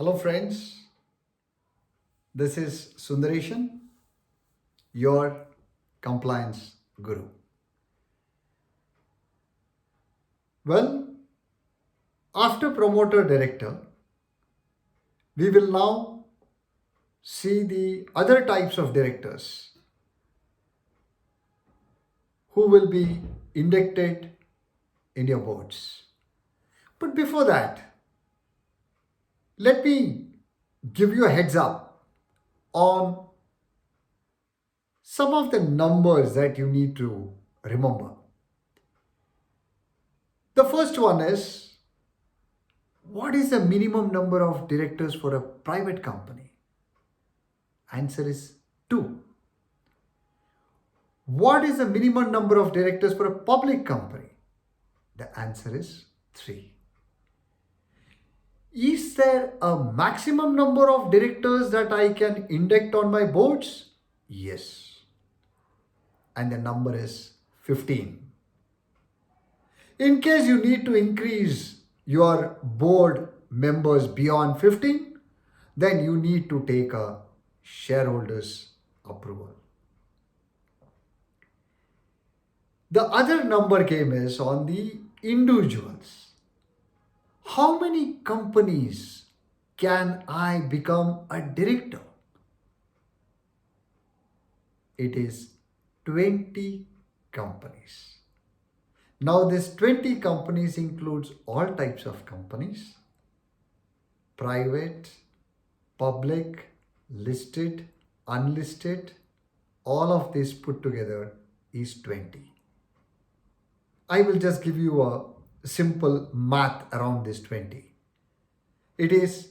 Hello, friends. This is Sundareshan, your compliance guru. Well, after promoter director, we will now see the other types of directors who will be inducted in your boards. But before that, let me give you a heads up on some of the numbers that you need to remember. The first one is, what is the minimum number of directors for a private company? Answer is 2. What is the minimum number of directors for a public company? The answer is 3. Is there a maximum number of directors that I can induct on my boards? Yes. And the number is 15. In case you need to increase your board members beyond 15, then you need to take a shareholders approval. The other number game is on the individuals. How many companies can I become a director? It is 20 companies. Now this 20 companies includes all types of companies, private, public, listed, unlisted, all of this put together is 20. I will just give you a simple math around this 20. It is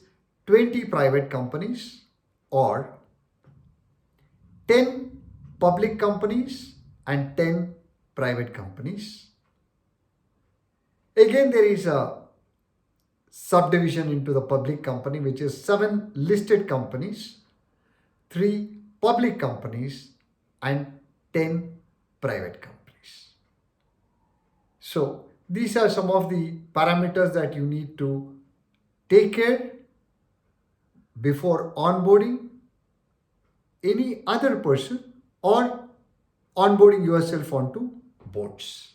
20 private companies or 10 public companies and 10 private companies. Again, there is a subdivision into the public company, which is 7 listed companies, 3 public companies, and 10 private companies. So, these are some of the parameters that you need to take care before onboarding any other person or onboarding yourself onto boards.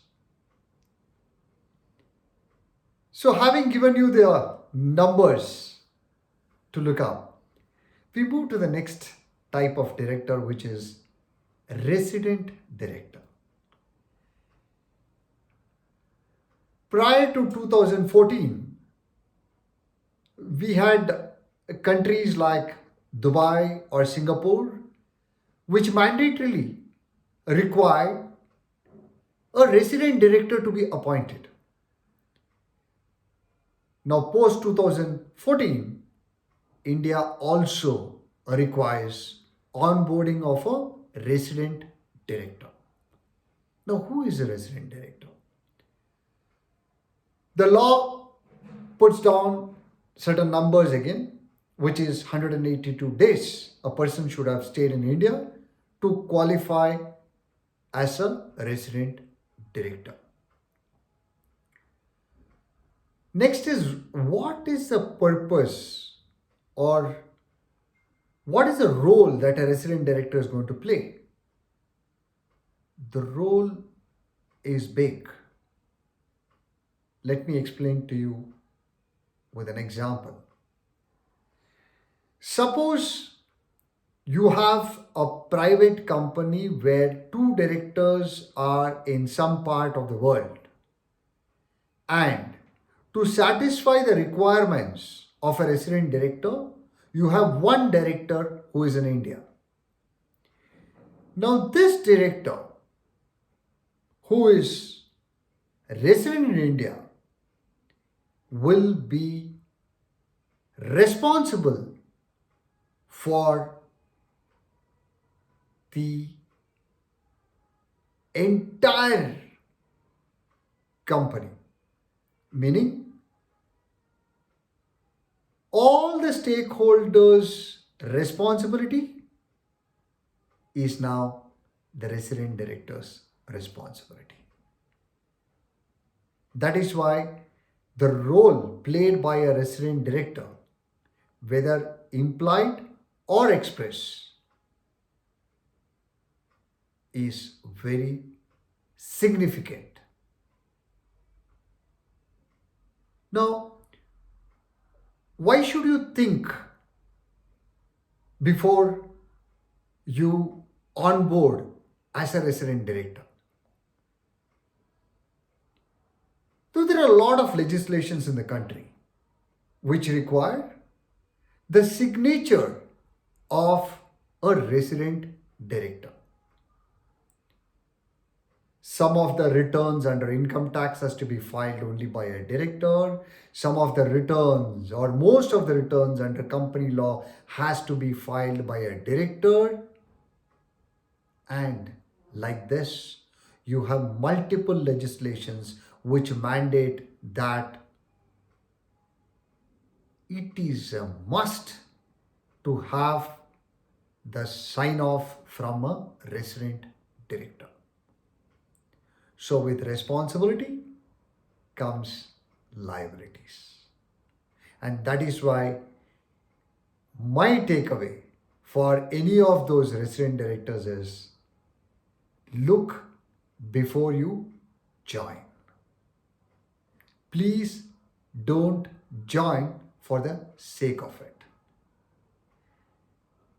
So, having given you the numbers to look up, we move to the next type of director, which is resident director. Prior to 2014, we had countries like Dubai or Singapore, which mandatorily required a resident director to be appointed. Now, post 2014, India also requires onboarding of a resident director. Now, who is a resident director? The law puts down certain numbers again, which is 182 days a person should have stayed in India to qualify as a resident director. Next is, what is the purpose or what is the role that a resident director is going to play? The role is big. Let me explain to you with an example. Suppose you have a private company where 2 directors are in some part of the world, and to satisfy the requirements of a resident director, you have one director who is in India. Now, this director who is resident in India will be responsible for the entire company, meaning all the stakeholders' responsibility is now the resident director's responsibility. That is why the role played by a resident director whether implied or express, is very significant. Now, why should you think before you onboard as a resident director? So there are a lot of legislations in the country which require the signature of a resident director. Some of the returns under income tax has to be filed only by a director. Some of the returns or most of the returns under company law has to be filed by a director. And like this, you have multiple legislations which mandate that it is a must to have the sign off from a resident director. So, with responsibility comes liabilities. And that is why my takeaway for any of those resident directors is look before you join. Please don't join for the sake of it.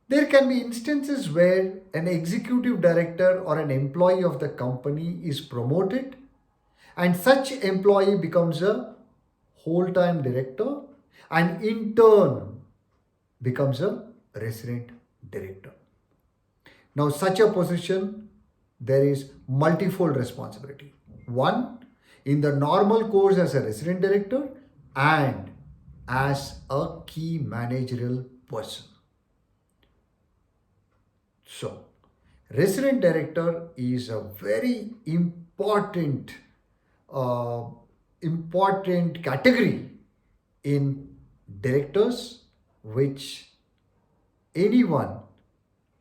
There can be instances where an executive director or an employee of the company is promoted and such employee becomes a whole-time director and in turn becomes a resident director. Now, such a position, there is multifold responsibility. One, in the normal course as a resident director and as a key managerial person. So, resident director is a very uh, important category in directors, which anyone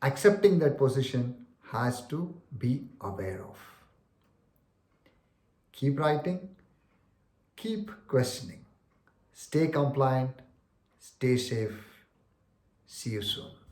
accepting that position has to be aware of. Keep writing, keep questioning, stay compliant, stay safe. See you soon.